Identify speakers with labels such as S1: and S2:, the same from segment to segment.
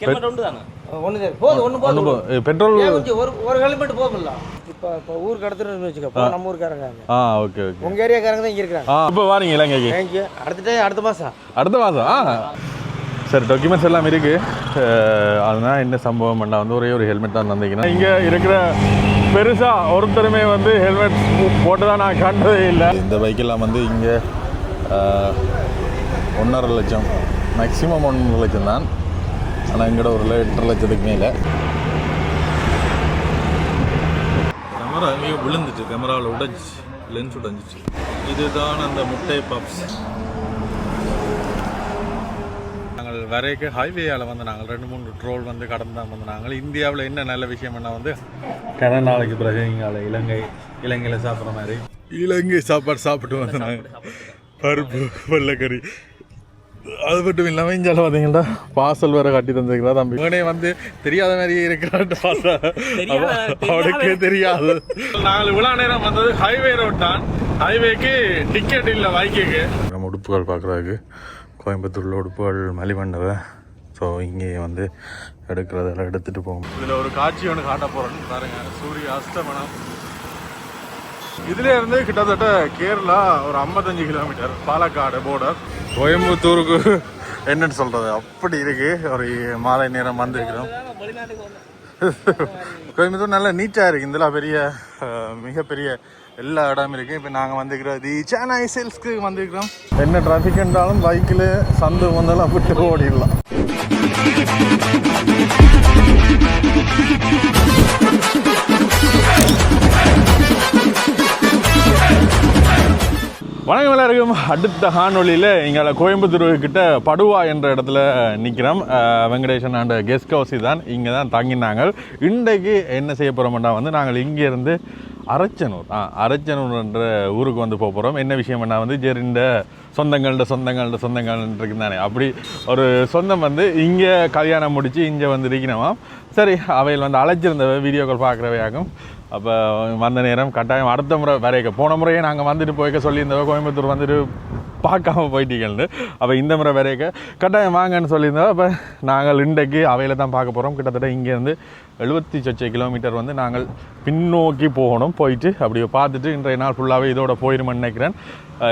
S1: Helmet ஒன்று தானே
S2: ஒன்று போதும் ஒன்று போதும்
S3: பெட்ரோல்
S2: ஒரு ஹெல்மெட் போகும்ல இப்போ ஊருக்கு எடுத்துட்டு வச்சுக்கோ நம்ம ஊருக்காரங்க
S3: ஓகே ஓகே
S2: உங்கள் ஏரியாக்காரங்க தான் இங்கே இருக்கிறாங்க
S3: இப்போ வாரீங்க இலங்கைக்கு
S2: தேங்க்யூ அடுத்த மாதம்
S3: சரி டாக்குமெண்ட்ஸ் எல்லாம் இருக்குது அதனால் என்ன சம்பவம் பண்ணால் வந்து ஒரே ஒரு ஹெல்மெட் தான் தந்தீங்கன்னா இங்கே இருக்கிற பெருசாக ஒருத்தருமே வந்து ஹெல்மெட் போட்டு தான் நான் கண்டதே இல்லை இந்த பைக்கெல்லாம் வந்து இங்கே 1.5 லட்சம் மேக்ஸிமம் 1.5 லட்சம் தான் ஆனால் எங்கட ஒரு 8.5 லட்சத்துக்கு மேலே கேமரா எங்கேயோ விழுந்துச்சு கேமராவில் உடைஞ்சிச்சு லென்ஸ் உடைஞ்சிச்சு இதுதான் அந்த முட்டை பப்ஸ் நாங்கள் வரைக்க ஹைவேயால் வந்து நாங்கள் 2-3 ட்ரோல் வந்து கடந்து தான் வந்து நாங்கள் இந்தியாவில் என்ன நல்ல விஷயம்னா வந்து கன நாளைக்கு பிறகு இங்கே இலங்கையில் சாப்பிட்ற மாதிரி இலங்கை சாப்பாடு சாப்பிட்டு வந்து நாங்கள் பருப்பு வெள்ளைக்கறி அது மட்டும் இல்லாமல் இஞ்சால பார்த்தீங்கன்னா பார்சல் வேறு கட்டி தந்துருக்கிறா தம்பி இவனே வந்து தெரியாத மாதிரி இருக்கிறான்ட்டு பார்த்தா அவனுக்கே தெரியாது நாங்கள் இவ்வளோ நேரம் வந்தது ஹைவே ரோட் தான் ஹைவேக்கு டிக்கெட் இல்லை பைக்குக்கு நம்ம உடுப்புகள் பார்க்குறதுக்கு கோயம்புத்தூரில் உடுப்புகள் மலிமண்டவை ஸோ இங்கே வந்து எடுக்கிறதெல்லாம் எடுத்துகிட்டு போகும் இதில் ஒரு காட்சி ஒன்று காட்ட போகிறோன்னு பாருங்க சூரிய அஸ்தமனம் இதுல இருந்து கிட்டத்தட்ட கேரளா ஒரு 55 கிலோமீட்டர் பாலக்காடு போர்டர் கோயம்புத்தூருக்கு என்னன்னு சொல்றது அப்படி இருக்கு ஒரு மாலை நேரம் வந்திருக்கிறோம் கோயம்புத்தூர் நல்லா நீட்டாக இருக்குது இதெல்லாம் பெரிய மிகப்பெரிய எல்லா இடமும் இருக்குது இப்போ நாங்கள் வந்துக்கிறோம் சென்னை சேல்ஸ்க்கு வந்துருக்கிறோம் என்ன டிராஃபிக் என்றாலும் பைக்கில் சந்து வந்தாலும் விட்டு ஓடிடலாம் வணக்கம் எல்லாருக்கும் அடுத்த காணொலியில் இங்கே கோயம்புத்தூர் கிட்ட படுவா என்ற இடத்துல நிற்கிறோம் வெங்கடேசன் அண்ட் கெஸ்ட் ஹவுஸ் தான் இங்கே தான் தங்கினாங்க இன்றைக்கு என்ன செய்ய போகிறோம்னா வந்து நாங்கள் இங்கேருந்து அரச்சனூர் என்ற ஊருக்கு வந்து போகிறோம் என்ன விஷயம்னா வந்து ஜெரிண்ட சொந்தங்கள் இருக்குதானே அப்படி ஒரு சொந்தம் வந்து இங்கே கல்யாணம் முடித்து இங்கே வந்து இருக்கணுமா சரி அவையில் வந்து அழைச்சிருந்த வீடியோக்கள் பார்க்குறவையாகும் அப்போ வந்த நேரம் கட்டாயம் அடுத்த முறை வரைக்க போன முறையே நாங்கள் வந்துட்டு போய்க்க சொல்லியிருந்தவ கோயம்புத்தூர் வந்துட்டு பார்க்காம போயிட்டீங்கன்னு அப்போ இந்த முறை வரைக்க கட்டாயம் வாங்கன்னு சொல்லியிருந்தோம் அப்போ நாங்கள் இன்றைக்கு அவையில் தான் பார்க்க போகிறோம் கிட்டத்தட்ட இங்கேருந்து 70 கிலோமீட்டர் வந்து நாங்கள் பின்னோக்கி போகணும் போயிட்டு அப்படியே பார்த்துட்டு இன்றைய நாள் ஃபுல்லாகவே இதோட போயிடுமென்னு நினைக்கிறேன்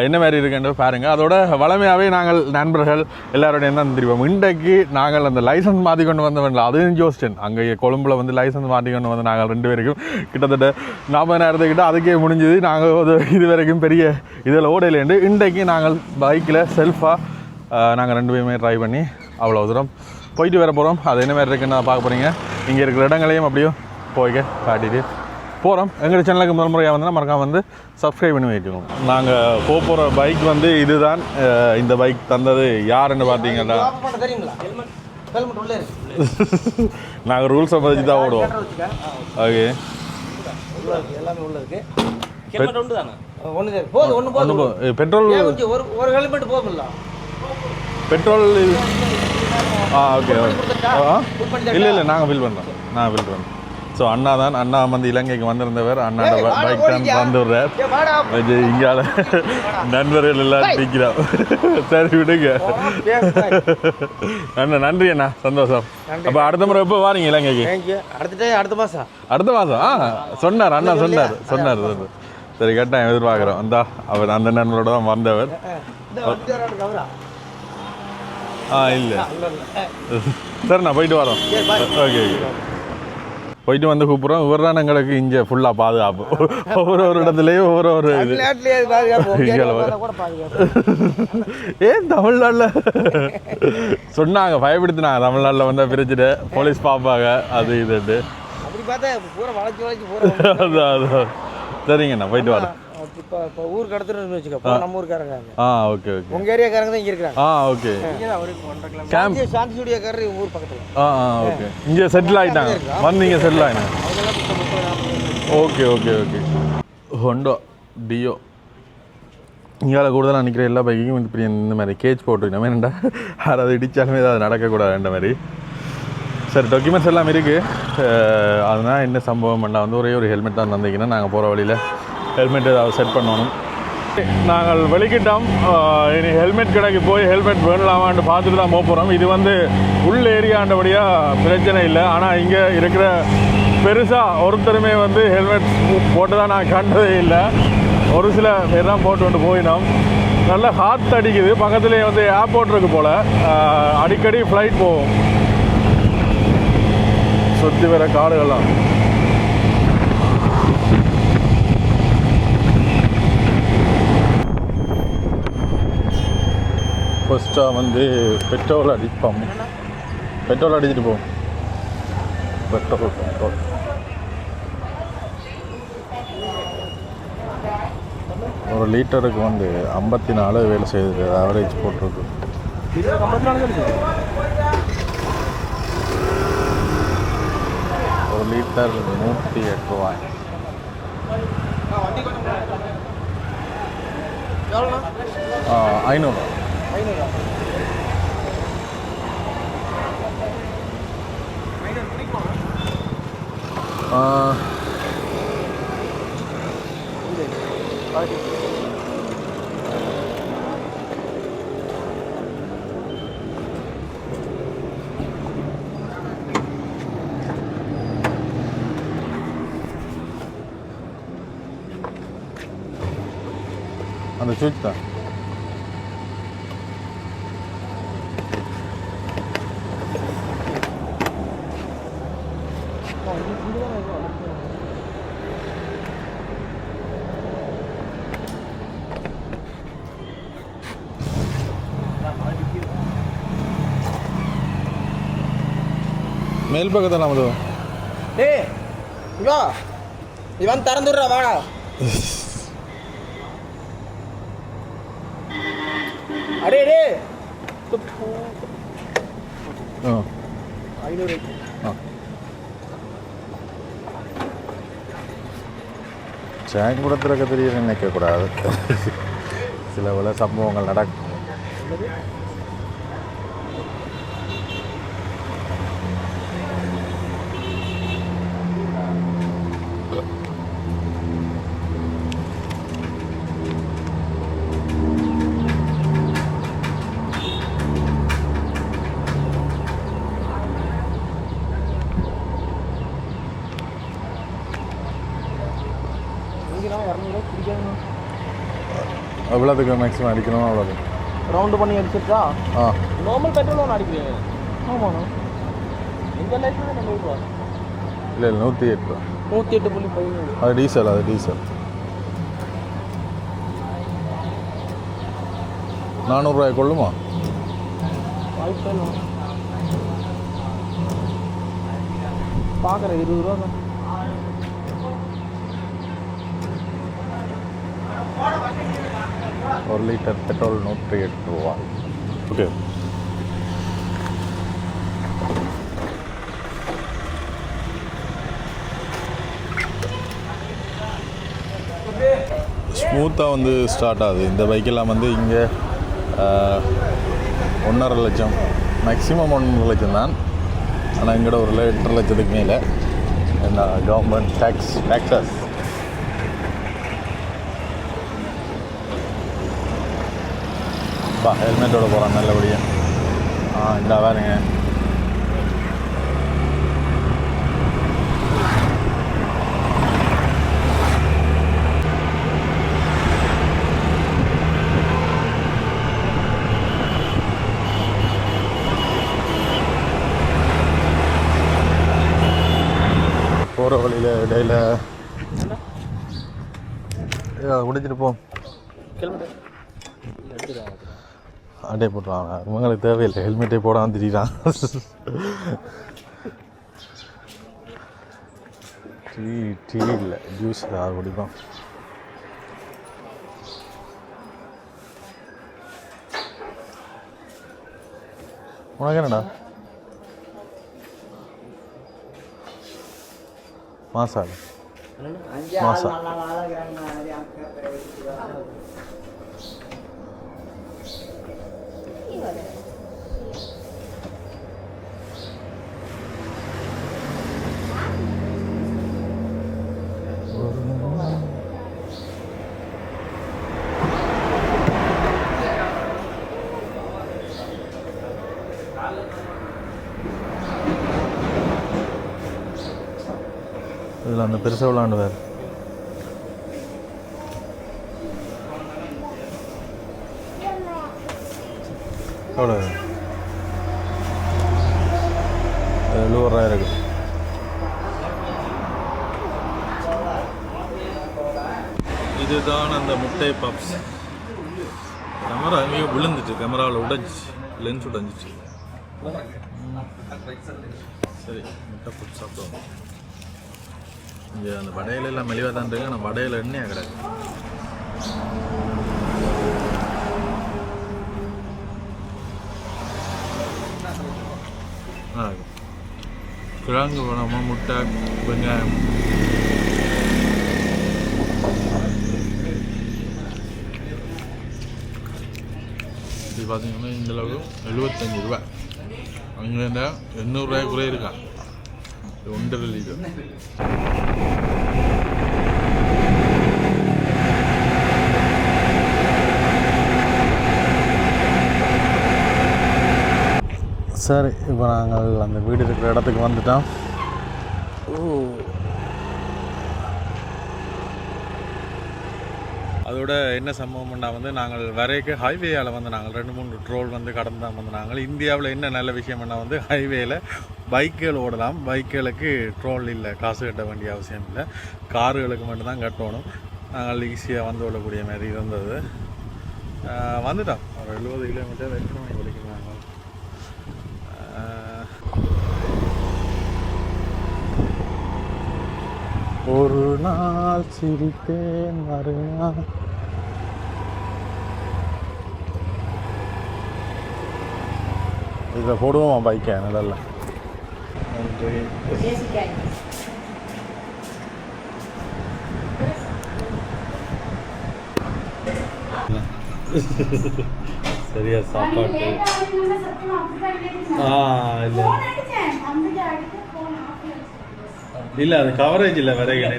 S3: என்ன மாதிரி இருக்குன்னு பாருங்கள் அதோட வளமையாகவே நாங்கள் நண்பர்கள் எல்லாரோடையும் தான் தெரிவோம் இன்றைக்கு நாங்கள் அந்த லைசன்ஸ் மாற்றி கொண்டு வந்தவன்ல அதுவும் யோசிச்சேன் அங்கே கொழும்புல வந்து லைசன்ஸ் மாற்றி கொண்டு வந்து நாங்கள் 2 பேருக்கும் கிட்டத்தட்ட 40 நேரத்துக்கிட்ட அதுக்கே முடிஞ்சது நாங்கள் இது வரைக்கும் பெரிய இதில் ஓடையிலேருந்து இன்றைக்கு நாங்கள் பைக்கில் செல்ஃபாக நாங்கள் 2 பேருமே ட்ரை பண்ணி அவ்வளோ தூரம் போயிட்டு வர போகிறோம் அது என்ன மாதிரி இருக்குன்னு பார்க்க போகிறீங்க இங்கே இருக்கிற இடங்களையும் அப்படியே போய்க்க காட்டிட்டு போகிறோம் எங்கள் சேனலுக்கு முதல் முறையாக வந்தால் மறக்காம வந்து சப்ஸ்கிரைப் பண்ணி வச்சுக்கோங்க நாங்கள் போகிற பைக் வந்து இதுதான் இந்த பைக் தந்தது யாருன்னு பார்த்தீங்கன்னா நாங்கள் ரூல்ஸை பதிச்சு தான் ஓடுவோம் ஓகே பெட்ரோல்
S2: ஒரு ஹெல்மெட் போகும்ல
S3: பெட்ரோல் ஓகே இல்லை நாங்கள் ஃபில் பண்ணுறோம் ஸோ அண்ணா வந்து இலங்கைக்கு வந்திருந்தவர் அண்ணாட பைக் தான் வந்துடுறார் இங்கால நண்பர்கள் எல்லாம் நிற்கிறோம் சரி விடுங்க நன்றி அண்ணா சந்தோஷம் அப்போ அடுத்த முறை எப்போ வாரீங்க இலங்கைக்கு அடுத்த மாதம் சொன்னார் அண்ணா சொன்னார் சரி கட்டாயம் எதிர்பார்க்குறோம் அவர் அந்த நண்பரோட தான் வந்தவர் இல்லை சரிண்ணா போயிட்டு வரோம் ஓகே போயிட்டு வந்து கூப்பிட்றோம் இவர் தான் எங்களுக்கு இங்கே ஃபுல்லாக பாதுகாப்பு ஒவ்வொரு இடத்துலையும் ஒவ்வொரு இது ஏன் தமிழ்நாட்டில் சொன்னாங்க பயப்படுத்தினாங்க தமிழ்நாட்டில் வந்தால் பிரிச்சுட்டு போலீஸ் பார்ப்பாங்க அது இதுட்டு அதான் சரிங்கண்ணா போயிட்டு வரேன்
S2: இப்போ ஊருக்கு எடுத்துட்டு வச்சுக்கோ நம்ம ஊருக்காரங்க
S3: ஓகே ஓகே
S2: உங்கள் ஏரியாக்காரங்க தான் இங்கே இருக்கிறாங்க
S3: ஓகே
S2: சாந்தி ஸ்டுடியோக்காரர் ஊர் பக்கத்தில்
S3: ஓகே இங்கே செட்டில் ஆகிட்டாங்க வந்து இங்கே செட்டில் ஆகிட்டாங்க ஓகே ஹோண்டோ டியோ இங்கே கூடுதலாக நிற்கிற எல்லா பைக்கும் இப்படி இந்த மாதிரி கேஜ் போட்டுருக்கோம் என்னண்டா யாராவது இடித்தாலுமே அது நடக்கக்கூடாதுன்ற மாதிரி சரி டாக்குமெண்ட்ஸ் எல்லாம் இருக்குது அதனால் என்ன சம்பவம் பண்ணால் வந்து ஒரே ஒரு ஹெல்மெட் தான் தந்தீங்கன்னா நாங்கள் போகிற வழியில் ஹெல்மெட் ஏதாவது செட் பண்ணணும் நாங்கள் வெளிக்கிட்டோம். இனி ஹெல்மெட் கடைக்கு போய் ஹெல்மெட் வேணலாமான்னு பார்த்துட்டு தான் போக போகிறோம். இது வந்து உள் ஏரியாண்டபடியாக பிரச்சனை இல்லை. ஆனால் இங்கே இருக்கிற பெருசாக ஒருத்தருமே வந்து ஹெல்மெட் போட்டு தான் நான் கண்டதே இல்லை. ஒரு சில பேர் தான் போட்டு கொண்டு போயினோம். நல்லா காற்று அடிக்குது. பக்கத்துலேயே வந்து ஏர்போர்ட் இருக்கு போல். அடிக்கடி ஃப்ளைட் போகும். சுற்றி வர காடுகள்லாம் ஃபஸ்ட்டாக வந்து பெட்ரோல் அடிப்போம். பெட்ரோல் அடிச்சுட்டு போவோம். பெட்ரோல் ஒரு லிட்டருக்கு வந்து 54 வேலை செய்யுது. ஆவரேஜ் போட்டிருக்கு. ஒரு லிட்டர் 108 ரூபாய். ஐநூறு. அந்த சுவிட்ச் தான். மேல் பக்கத்தில் நமது
S2: டேய் இவா இவன் திறந்துடுறா வாடா. அடே டே 500.
S3: சேங் கூட திறக்க தெரிய நினைக்கக்கூடாது. சில பல சம்பவங்கள் நடக்கும். எவ்வளோதுக்கு மேக்ஸிமம் அடிக்கணும்? அவ்வளோது
S2: ரவுண்டு பண்ணி அடிச்சிட்டா
S3: ஆ
S2: நார்மல் பெட்ரோல் ஒன்று அடிக்கிறேன். ஆமாண்ணா எங்கள் லைஃப்பில் 200 ரூபா.
S3: இல்லை 108 ரூபா.
S2: 108.5.
S3: அது டீசல். அது டீசல் 400 ரூபாய் கொள்ளுமா?
S2: பார்க்குறேன் 20 ரூபா தான்.
S3: ஒரு லிட்டர் பெட்ரோல் 108 ரூபா. ஓகே. ஸ்மூத்தாக வந்து ஸ்டார்ட் ஆகுது. இந்த பைக்கெல்லாம் வந்து இங்கே 1.5 லட்சம், மேக்ஸிமம் 1.5 லட்சம் தான். ஆனால் எங்கட ஒரு 8.5 லட்சத்துக்கு மேலே என்ன கவர்மெண்ட் டேக்ஸஸ். ஹெல்மெட்டோட போகிறான் நல்லபடியாக. இந்த பாருங்க. போகிற வழியில் இடையில முடிச்சுட்டு போம். அட்டை போட்டுருவாங்க. இவங்களுக்கு தேவையில்லை, ஹெல்மெட்டே போடாமல் திடீரான். டீ இல்லை, ஜூஸ் ஏதாவது குடிப்போம். உனக்கு என்னடா மாசாடு? மாசா இதில் அந்த பெருசாக விளாண்டுவார். எவ்வளோ? 70 ரூபா இருக்குது. இதுதான் அந்த முட்டை பப்ஸ். கேமரா எங்கேயோ விழுந்துச்சு, கேமராவில் உடைஞ்சிச்சு, லென்ஸ் உடைஞ்சிச்சு. சரி, முட்டை பப்ஸ் சாப்பிடுவோம். இங்கே அந்த வடையில எல்லாம் மெலிவாக தான் இருக்கு, ஆனால் வடையில் எண்ணெயாக கிடையாது. கிழங்கு வேணாமா, முட்டை, வெங்காயம். இது பார்த்தீங்கன்னா இந்த அளவு 75 ரூபா. அவங்க 800 ரூபாய் கூட இருக்கா. 1.5 லிட்டர். சரி, இப்போ நாங்கள் அந்த வீடு இருக்கிற இடத்துக்கு வந்துட்டோம். அதோட என்ன சம்பவம்னா வந்து நாங்கள் வரைக்கும் ஹைவேயால் வந்து நாங்கள் 2-3 ட்ரோல் வந்து கடந்து தான் வந்து நாங்கள். இந்தியாவில் என்ன நல்ல விஷயம்னா வந்து ஹைவேயில் பைக்குகள் ஓடலாம், பைக்குகளுக்கு ட்ரோல் இல்லை, காசு கட்ட வேண்டிய அவசியம் இல்லை, கார்களுக்கு மட்டும்தான் கட்டணும். நாங்கள் ஈஸியாக வந்து விடக்கூடிய மாதிரி இருந்தது. வந்துட்டோம், ஒரு 70 கிலோமீட்டர் 8 மணி வரைக்கும் நாங்கள். ஒரு நாள் சிரித்தேன் மறுநாள். இதை போடுவோம் பைக்கை நல்லா. நன்றி. சரியா சாப்பாடு? இல்லை இல்லை, அது கவரேஜ் இல்லை வரைக்கும்.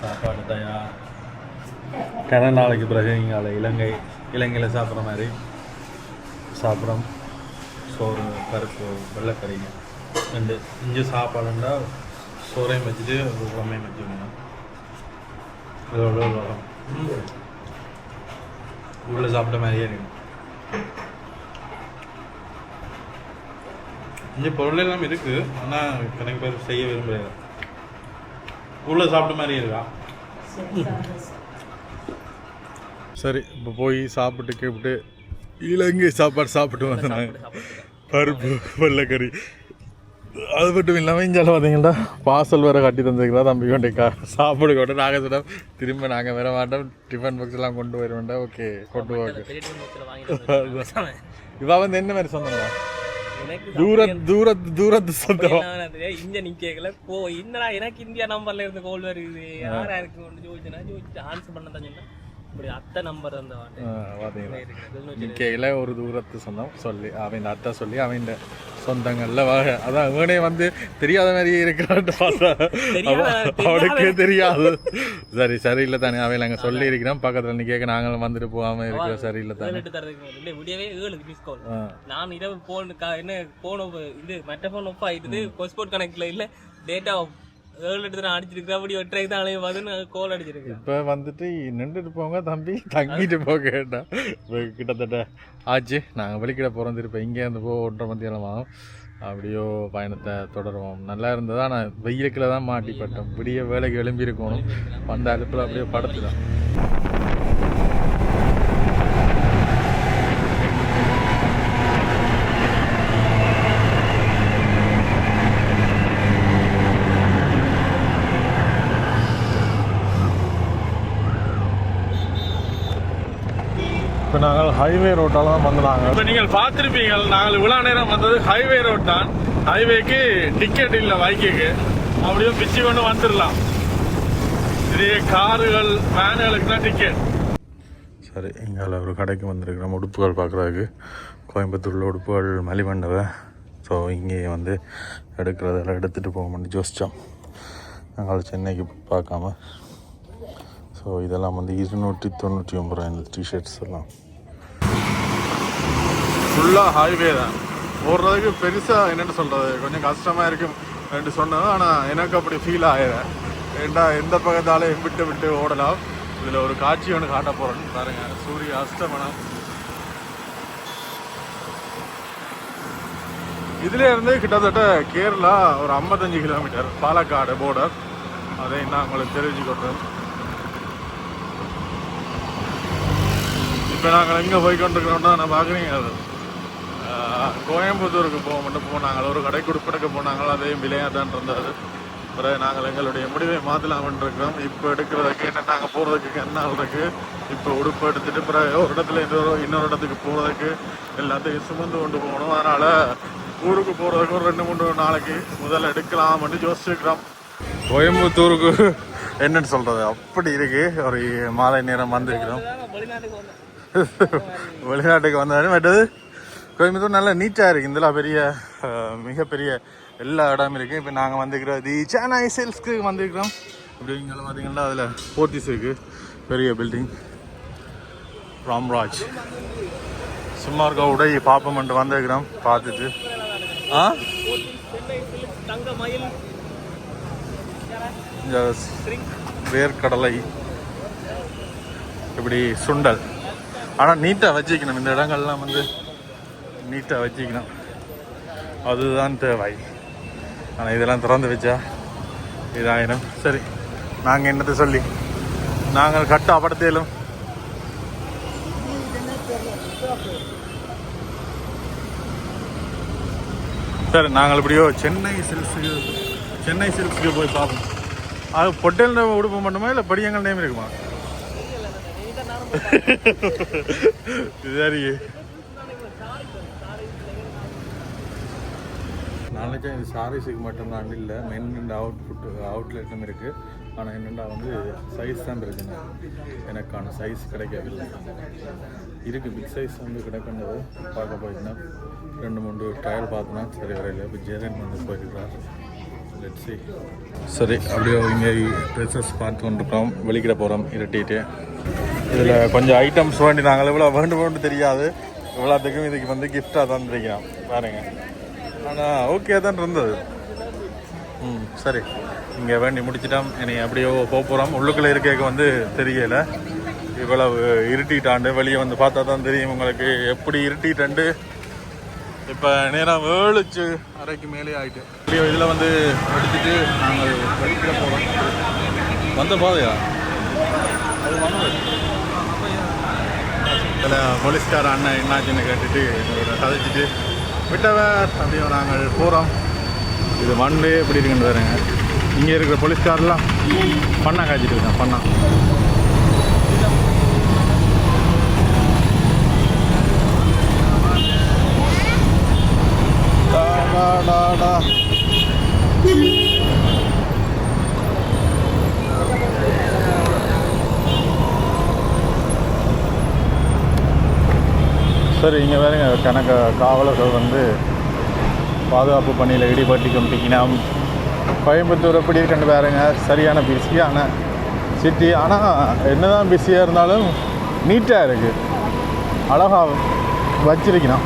S3: சாப்பாடு தயா கன நாளைக்கு பிறகு இங்கே இலங்கையில் சாப்பிட்ற மாதிரி சாப்பிட்றோம். சோறு, பருப்பு, வெள்ளைக்கறிங்க 2. இஞ்சி சாப்பாடுண்டா சோறையும் வச்சுட்டு ஒரு குழம்பையும் வச்சுக்கணும். இதோட வரும் உள்ளே சாப்பிட்ட மாதிரியே இருக்கும். இங்கே பொருள் எல்லாம் இருக்குது, ஆனால் எனக்கு பேர் செய்ய விரும்புகிறேன். உள்ளே சாப்பிட்ட மாதிரியே இருக்கா. சரி, இப்போ போய் சாப்பிட்டு கேப்பிட்டு இலங்கை சாப்பாடு சாப்பிட்டு வந்தேன். பருப்பு, வெள்ளைக்கறி. அது மட்டும் இல்லாமல் இங்கே பார்த்தீங்கன்னா பார்சல் வேறு கட்டி தந்துருக்கிறா தம்பி கொண்டேக்கா. சாப்பிடு கொண்டு நாங்கள் சொன்னோம், திரும்ப நாங்கள் வேற மாட்டோம், டிஃபன் பாக்ஸ் எல்லாம் கொண்டு வர வேண்டாம். ஓகே, கொண்டு போக. இவ வந்து என்ன மாதிரி சொன்னாங்க? தூரத்து சொந்தம்.
S1: இங்க நிக்கல போ, என்னடா எனக்கு இந்தியா நம்பர்ல இருந்து கோல் வருது, யாரா இருக்கு ஜோதிச்சுனா ஆன்சர் பண்ண தான் சொன்னா. அத்தை நம்பர் அந்த
S3: நிக்கையில் ஒரு தூரத்து சொந்தம் சொல்லி அவன் அத்தை சொல்லி அவன் சொந்தங்கள்ல அதான் இவனே வந்து தெரியாத மாதிரி இருக்கிறான்னு பார்த்தா அவனுக்கே தெரியாது. சரி, சரியில்லை தானே, அவன் நாங்கள் சொல்லி இருக்கிறோம் பக்கத்தில் நிற்க நாங்களும் வந்துட்டு போகாம இருக்கிறோம். சரியில்லை தானே.
S1: விடியவே 7 மிஸ் கால். நான் இரவு போன் என்ன போன் இது மற்ற போன் ஒப்பா ஆயிடுது, பாஸ்போர்ட் கனெக்ட்ல இல்லை, டேட்டா 7 எடுத்து அடிச்சிருக்கேன். அப்படி ஒற்றை தான் அலைய பார்த்து கோல் அடிச்சிருக்கேன். இப்போ வந்துட்டு நின்றுட்டு போங்க தம்பி, தங்கிட்டு போக கேட்டா. இப்போ கிட்டத்தட்ட ஆச்சு, நாங்கள் வெளிக்கிட போகிறோம். திருப்ப இங்கே இருந்து போக 1.5 மணியெல்லாம் ஆகும். அப்படியோ பயணத்தை தொடருவோம். நல்லா இருந்ததா, நான் வெயிலுக்குள்ள தான் மாட்டிப்பட்டோம். விடிய வேலைக்கு எழும்பி இருக்கணும், வந்த அலுப்பில் அப்படியே படுத்துதான். இப்போ நாங்கள் ஹைவே ரோட்டால் தான் வந்தாங்க. இப்போ நீங்கள் பார்த்துருப்பீங்க, நாங்கள் இவ்வளோ நேரம் வந்தது ஹைவே ரோட் தான். ஹைவேக்கு டிக்கெட் இல்லை பைக்குக்கு, அப்படியே பிச்சு கொண்டு வந்துடலாம். இதே காருகள் வேனுகளுக்கு தான் டிக்கெட். சரி, இங்கே ஒரு கடைக்கு வந்திருக்கிறோம் உடுப்புகள் பார்க்குறதுக்கு. கோயம்புத்தூரில் உடுப்புகள் மலிமண்டவை. ஸோ இங்கே வந்து எடுக்கிறதெல்லாம் எடுத்துகிட்டு போகணும்னு யோசித்தோம். நாங்கள் சென்னைக்கு பார்க்காம. ஸோ இதெல்லாம் வந்து 299 ரூபாய் இந்த டிஷர்ட்ஸ் எல்லாம். ஃபுல்லாக ஹைவே தான்.
S3: ஓடுறதுக்கு பெருசாக என்னென்னு சொல்கிறது கொஞ்சம் கஷ்டமாக இருக்கும் என்று சொன்னது. ஆனால் எனக்கு அப்படி ஃபீல் ஆகிறேன். ஏண்டா எந்த பக்கத்தாலையும் விட்டு விட்டு ஓடலாம். இதில் ஒரு காட்சி ஒன்று காட்ட போகிறேன்னு பாருங்க. சூரிய அஸ்தமனம். இதுல இருந்து கிட்டத்தட்ட கேரளா ஒரு 55 கிலோமீட்டர், பாலக்காடு போர்டர். அதை நான் உங்களுக்கு தெரிவிச்சுக்கொண்டேன். இப்போ நாங்கள் எங்கே போய்கொண்டிருக்கிறோம்னா நான் பார்க்குறீங்க, அது கோயம்புத்தூருக்கு போனாங்க. ஒரு கடை கொடுப்பெடுக்க போனாங்க. அதையும் விலையாக தான் இருந்தது. பிறகு நாங்கள் எங்களுடைய முடிவை மாற்றலாம்னு இருக்கிறோம். இப்போ எடுக்கிறதுக்கு என்ன, நாங்கள் போகிறதுக்கு என்ன ஆகுறதுக்கு இப்போ உடுப்பு எடுத்துகிட்டு பிறகு ஒரு இடத்துல இன்னொரு இடத்துக்கு போகிறதுக்கு எல்லாத்தையும் சுமந்து கொண்டு போகணும். அதனால் ஊருக்கு போகிறதுக்கு ஒரு 2-3 நாளைக்கு முதல்ல எடுக்கலாம்னு யோசிச்சுக்கிறோம். கோயம்புத்தூருக்கு என்னன்னு சொல்கிறது அப்படி இருக்கு. ஒரு மாலை நேரம் வந்திருக்கிறோம். வெளிநாட்டுக்கு வந்தாலும் மற்றது கோயம்புத்தூர் நல்லா நீட்டாக இருக்குது. இதெல்லாம் பெரிய மிகப்பெரிய எல்லா இடமும் இருக்குது. இப்போ நாங்கள் வந்துக்கிறோம் சென்னை சில்க்ஸ்க்கு வந்திருக்கிறோம். அப்படிங்கிற பார்த்தீங்கன்னா அதில் போர்ட்டிஸ் இருக்குது, பெரிய பில்டிங். ராம்ராஜ் சும்மா இருக்க உடை பார்ப்போம்ட்டு வந்திருக்கிறோம். பார்த்துட்டு வேர்க்கடலை இப்படி சுண்டல். ஆனால் நீட்டாக வச்சுக்கணும். இந்த இடங்கள்லாம் வந்து நீட்டாக வச்சுக்கணும், அதுதான் தேவை. ஆனால் இதெல்லாம் திறந்து வச்சா இதாயிடும். சரி, நாங்கள் என்னத்தை சொல்லி நாங்கள் கட்டாப்படுத்தலும். சரி, நாங்கள் இப்படியோ சென்னை சில்க்ஸுக்கு போய் பார்ப்போம். அது பொட்டல் உடுப்பு மட்டுமா இல்லை படியங்கள் நேம் இருக்குமா? சரி, நாளைக்கு இது சாரீஸுக்கு மட்டும்தான் இல்லை, மென் அவுட்லெட்டும் இருக்குது. ஆனால் என்னென்னா வந்து சைஸ் தான் பிரச்சனை. எனக்கான சைஸ் கிடைக்கவில்லை. இருக்குது பிக் சைஸ் வந்து கிடைக்கின்றது. பார்க்க போயிருந்தா 2-3 ட்ரையல் பார்த்தோன்னா சரி வரையில். இப்போ ஜெரன் வந்து போயிருக்கிறார். லெட்ஸி. சரி, அப்படியே இங்கே ட்ரெஸ்ஸஸ் பார்த்து கொண்டிருக்கிறோம். வெளிக்கிட போகிறோம் இருட்டிட்டு. இதில் கொஞ்சம் ஐட்டம்ஸ் வேண்டி நாங்கள் இவ்வளோ வேண்டும்னு தெரியாது. இவ்வளோத்துக்கும் இதுக்கு வந்து கிஃப்டாக தந்துருக்கிறோம் பாருங்க. ஆனால் ஓகே தான் இருந்தது. சரி, இங்கே வேண்டி முடிச்சிட்டோம். இனி அப்படியோ போக போகிறோம். உள்ளுக்குள்ளே இருக்க வந்து தெரியலை. இவ்வளவு இருட்டிட்டாண்டு வெளியே வந்து பார்த்தா தான் தெரியும் உங்களுக்கு எப்படி இருட்டிட்டாண்டு. இப்போ நேரம் 7:30 மேலே ஆகிட்டு. அப்படியோ இதில் வந்து எடுத்துட்டு நாங்கள் வெளிக்கிட போகிறோம். வந்த பாதையா அது வந்தது. இதில் போலீஸ்கார அண்ணன் என்னாச்சுன்னு கேட்டுட்டு கதைச்சிட்டு விட்டவர் அப்படியே நாங்கள் போகிறோம். இது மண்டே எப்படி இருக்குன்னு பாருங்க. இங்கே இருக்கிற போலீஸ்காரெலாம் பண்ணா காய்ச்சிட்டு இருக்கேன். பண்ணா சரி, இங்கே பாருங்க கணக்கு காவலர்கள் வந்து பாதுகாப்பு பணியில் ஈடுபட்டு கொண்டிருக்கீங்கன்னா. கோயம்புத்தூர் எப்படி இருக்குன்னு பாருங்க. சரியான பிஸியான சிட்டி. ஆனால் என்னதான் பிஸியாக இருந்தாலும் நீட்டாக இருக்குது, அழகாக வச்சிருக்கணும்.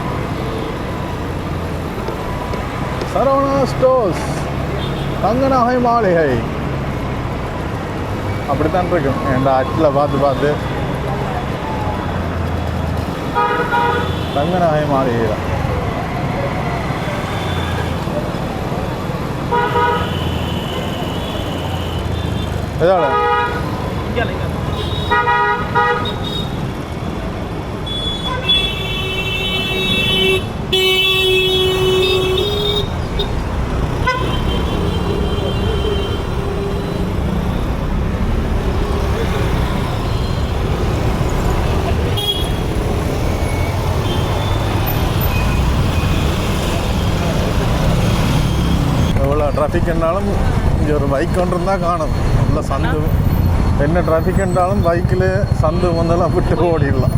S3: சரவணா ஸ்டோர்ஸ், தங்கநகை மாளிகை அப்படித்தான் இருக்கும். என் அட்டில் பார்த்து தங்கநகை மாளிகை தான். எதோட எவ்வளோ டிராஃபிக் இருந்தாலும் இங்கே ஒரு பைக் ஒன்று இருந்தால் காணும். நல்ல சந்து என்ன டிராஃபிக் என்றாலும் பைக்கில் சந்து வந்தாலும் விட்டு ஓடிடலாம்.